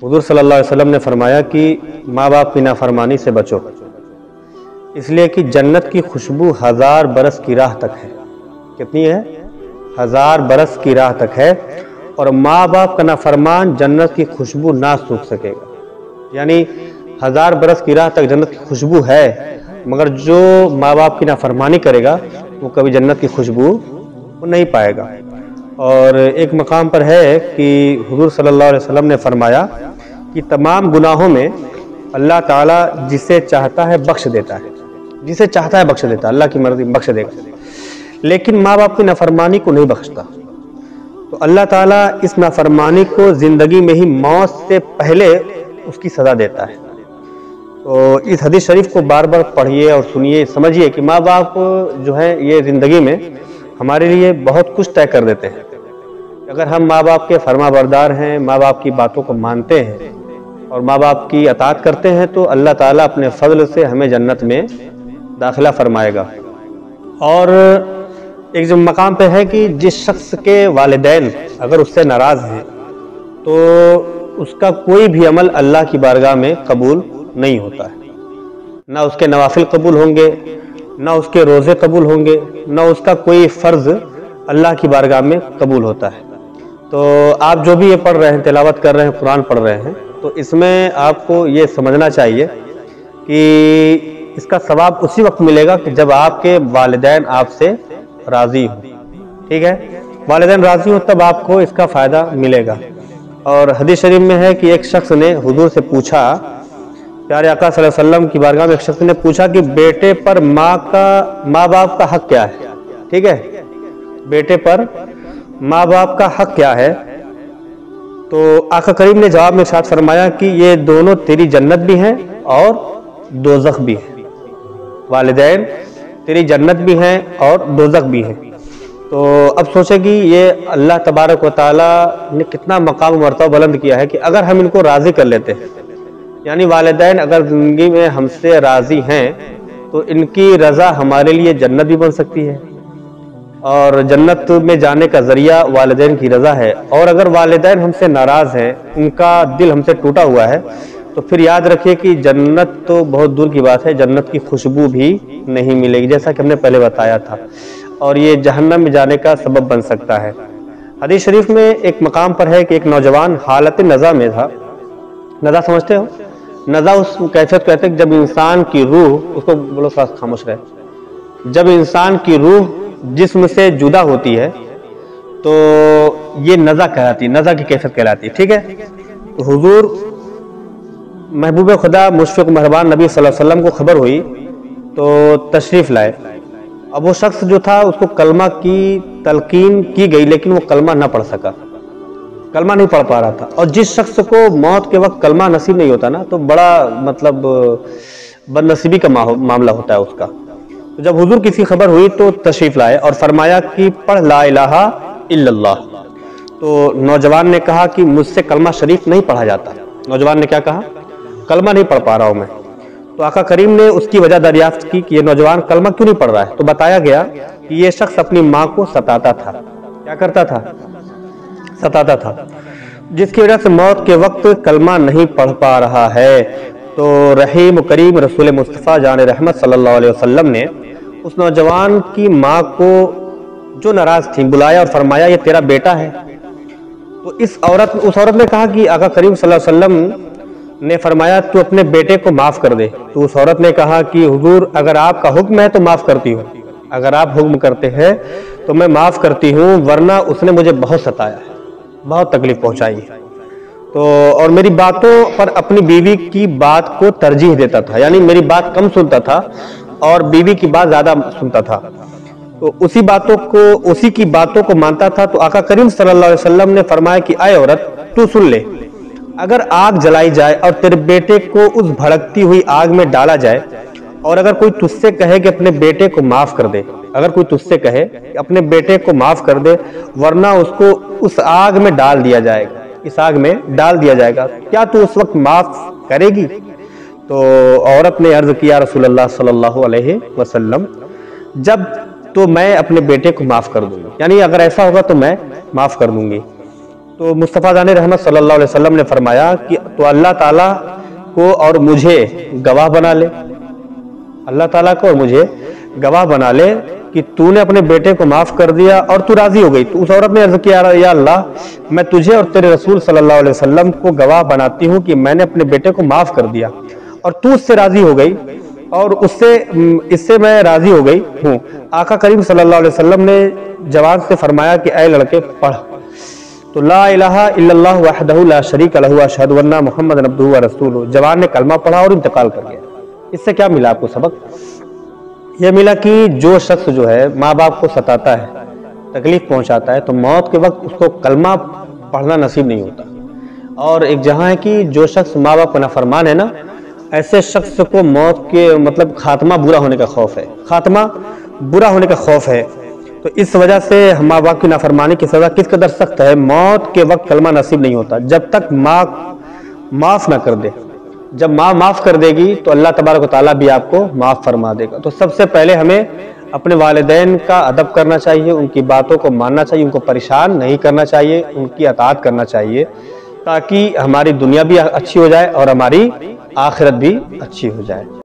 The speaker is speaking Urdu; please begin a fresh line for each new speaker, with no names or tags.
حضور صلی اللہ علیہ وسلم نے فرمایا کہ ماں باپ کی نافرمانی سے بچو، اس لیے کہ جنت کی خوشبو 1000 برس کی راہ تک ہے۔ کتنی ہے؟ 1000 برس کی راہ تک ہے، اور ماں باپ کا نافرمان جنت کی خوشبو نہ سوکھ سکے گا۔ یعنی 1000 برس کی راہ تک جنت کی خوشبو ہے، مگر جو ماں باپ کی نافرمانی کرے گا وہ کبھی جنت کی خوشبو وہ نہیں پائے گا۔ اور ایک مقام پر ہے کہ حضور صلی اللہ علیہ وسلم نے فرمایا کہ تمام گناہوں میں اللہ تعالیٰ جسے چاہتا ہے بخش دیتا ہے، جسے چاہتا ہے بخش دیتا ہے، اللہ کی مرضی بخش دے گا، لیکن ماں باپ کی نافرمانی کو نہیں بخشتا۔ تو اللہ تعالیٰ اس نافرمانی کو زندگی میں ہی موت سے پہلے اس کی سزا دیتا ہے۔ تو اس حدیث شریف کو بار بار پڑھیے اور سنیے، سمجھیے کہ ماں باپ جو ہیں یہ زندگی میں ہمارے لیے بہت کچھ طے کر دیتے ہیں۔ اگر ہم ماں باپ کے فرما بردار ہیں، ماں باپ کی باتوں کو مانتے ہیں اور ماں باپ کی اطاعت کرتے ہیں، تو اللہ تعالیٰ اپنے فضل سے ہمیں جنت میں داخلہ فرمائے گا۔ اور ایک جو مقام پہ ہے کہ جس شخص کے والدین اگر اس سے ناراض ہیں تو اس کا کوئی بھی عمل اللہ کی بارگاہ میں قبول نہیں ہوتا ہے، نہ اس کے نوافل قبول ہوں گے، نہ اس کے روزے قبول ہوں گے، نہ اس کا کوئی فرض اللہ کی بارگاہ میں قبول ہوتا ہے۔ تو آپ جو بھی یہ پڑھ رہے ہیں، تلاوت کر رہے ہیں، قرآن پڑھ رہے ہیں، تو اس میں آپ کو یہ سمجھنا چاہیے کہ اس کا ثواب اسی وقت ملے گا کہ جب آپ کے والدین آپ سے راضی ہوں۔ ٹھیک ہے، والدین راضی ہوں تب آپ کو اس کا فائدہ ملے گا۔ اور حدیث شریف میں ہے کہ ایک شخص نے حضور سے پوچھا، پیارے آقا صلی اللہ علیہ وسلم کی بارگاہ میں ایک شخص نے پوچھا کہ بیٹے پر ماں باپ کا حق کیا ہے؟ ٹھیک ہے، بیٹے پر ماں باپ کا حق کیا ہے؟ تو آقا کریم نے جواب میں ارشاد فرمایا کہ یہ دونوں تیری جنت بھی ہیں اور دوزخ بھی ہیں۔ والدین تیری جنت بھی ہیں اور دوزخ بھی ہیں۔ تو اب سوچیں کہ یہ اللہ تبارک و تعالیٰ نے کتنا مقام و مرتبہ بلند کیا ہے کہ اگر ہم ان کو راضی کر لیتے ہیں، یعنی والدین اگر زندگی میں ہم سے راضی ہیں تو ان کی رضا ہمارے لیے جنت بھی بن سکتی ہے، اور جنت میں جانے کا ذریعہ والدین کی رضا ہے۔ اور اگر والدین ہم سے ناراض ہیں، ان کا دل ہم سے ٹوٹا ہوا ہے، تو پھر یاد رکھیے کہ جنت تو بہت دور کی بات ہے، جنت کی خوشبو بھی نہیں ملے گی، جیسا کہ ہم نے پہلے بتایا تھا، اور یہ جہنم میں جانے کا سبب بن سکتا ہے۔ حدیث شریف میں ایک مقام پر ہے کہ ایک نوجوان حالت نزا میں تھا۔ نزا سمجھتے ہو؟ نزا اس کیفیت کہتے ہیں کہ جب انسان کی روح، اس کو بولو ساتھ خاموش رہے، جب انسان کی روح جسم سے جدا ہوتی ہے تو یہ نزا کہلاتی ہے، نزا کی کیفیت کہلاتی ہے۔ ٹھیک ہے، تو حضور محبوب خدا مشفق مہربان نبی صلی اللہ علیہ وسلم کو خبر ہوئی تو تشریف لائے۔ اب وہ شخص جو تھا اس کو کلمہ کی تلقین کی گئی، لیکن وہ کلمہ نہ پڑھ سکا، کلمہ نہیں پڑھ پا رہا تھا۔ اور جس شخص کو موت کے وقت کلمہ نصیب نہیں ہوتا نا، تو بڑا مطلب بد نصیبی کا معاملہ ہوتا ہے اس کا۔ تو جب حضور کی خبر ہوئی تو تشریف لائے اور فرمایا کہ پڑھ لا الہ الا اللہ۔ تو نوجوان نے کہا کہ مجھ سے کلمہ شریف نہیں پڑھا جاتا۔ نوجوان نے کیا کہا؟ کلمہ نہیں پڑھ پا رہا ہوں میں۔ تو آقا کریم نے اس کی وجہ دریافت کی کہ یہ نوجوان کلمہ کیوں نہیں پڑھ رہا ہے، تو بتایا گیا کہ یہ شخص اپنی ماں کو ستاتا تھا۔ کیا کرتا تھا؟ ستاتا تھا، جس کی وجہ سے موت کے وقت کلمہ نہیں پڑھ پا رہا ہے۔ تو رحیم و کریم رسول مصطفیٰ جان رحمت صلی اللہ علیہ وسلم نے اس نوجوان کی ماں کو جو ناراض تھی بلایا اور فرمایا یہ تیرا بیٹا ہے۔ تو اس عورت نے کہا کہ آقا کریم صلی اللہ علیہ وسلم نے فرمایا تو اپنے بیٹے کو معاف کر دے۔ تو اس عورت نے کہا کہ حضور اگر آپ کا حکم ہے تو معاف کرتی ہوں، اگر آپ حکم کرتے ہیں تو میں معاف کرتی ہوں، ورنہ اس نے مجھے بہت ستایا ہے، بہت تکلیف پہنچائی ہے۔ تو اور میری باتوں پر اپنی بیوی کی بات کو ترجیح دیتا تھا، یعنی میری بات کم سنتا تھا اور بیوی کی بات زیادہ سنتا تھا، تو اسی کی باتوں کو مانتا تھا۔ تو آقا کریم صلی اللہ علیہ وسلم نے فرمایا کہ اے عورت تو سن لے، اگر آگ جلائی جائے اور تیرے بیٹے کو اس بھڑکتی ہوئی آگ میں ڈالا جائے، اور اگر کوئی تجھ سے کہے کہ اپنے بیٹے کو معاف کر دے، اگر کوئی تجھ سے کہے کہ اپنے بیٹے کو معاف کر دے ورنہ اس کو اس آگ میں ڈال دیا جائے گا، اس آگ میں ڈال دیا جائے گا، کیا تو اس وقت معاف کرے گی؟ تو عورت نے عرض کیا رسول اللہ صلی اللہ علیہ وسلم جب تو میں اپنے بیٹے کو معاف کر دوں گی، یعنی اگر ایسا ہوگا تو میں معاف کر دوں گی۔ تو مصطفیٰ جان رحمت صلی اللہ علیہ وسلم نے فرمایا کہ تو اللہ تعالیٰ کو اور مجھے گواہ بنا لے، اللہ تعالیٰ کو اور مجھے گواہ بنا لے کہ تو نے اپنے بیٹے کو معاف کر دیا اور تو راضی ہو گئی۔ تو اس عورت نے عرض کیا یا اللہ میں تجھے اور تیرے رسول صلی اللہ علیہ وسلم کو گواہ بناتی ہوں کہ میں نے اپنے بیٹے کو معاف کر دیا اور تو اس سے راضی ہو گئی اور اس سے میں راضی ہو گئی ہوں۔ آقا کریم صلی اللہ علیہ وسلم نے جوان سے فرمایا کہ اے لڑکے پڑھ، تو لا الہ الا اللہ وحدہ لا شریک لہ اشہد ان محمد عبدہ ورسولہ۔ جوان نے کلمہ پڑھا اور انتقال کر گیا۔ اس سے کیا ملا آپ کو سبق؟ یہ ملا کہ جو شخص جو ہے ماں باپ کو ستاتا ہے، تکلیف پہنچاتا ہے، تو موت کے وقت اس کو کلمہ پڑھنا نصیب نہیں ہوتا۔ اور ایک جہاں ہے کہ جو شخص ماں باپ کا نافرمان ہے نا، ایسے شخص کو موت کے مطلب خاتمہ برا ہونے کا خوف ہے، خاتمہ برا ہونے کا خوف ہے۔ تو اس وجہ سے ماں باپ کی نافرمانی کی سزا کس قدر سخت ہے، موت کے وقت کلمہ نصیب نہیں ہوتا جب تک ماں معاف نہ کر دے۔ جب ماں معاف کر دے گی تو اللہ تبارک و تعالیٰ بھی آپ کو معاف فرما دے گا۔ تو سب سے پہلے ہمیں اپنے والدین کا ادب کرنا چاہیے، ان کی باتوں کو ماننا چاہیے، ان کو پریشان نہیں کرنا چاہیے، ان کی اطاعت کرنا چاہیے، تاکہ ہماری دنیا بھی اچھی ہو جائے اور ہماری آخرت بھی اچھی ہو جائے۔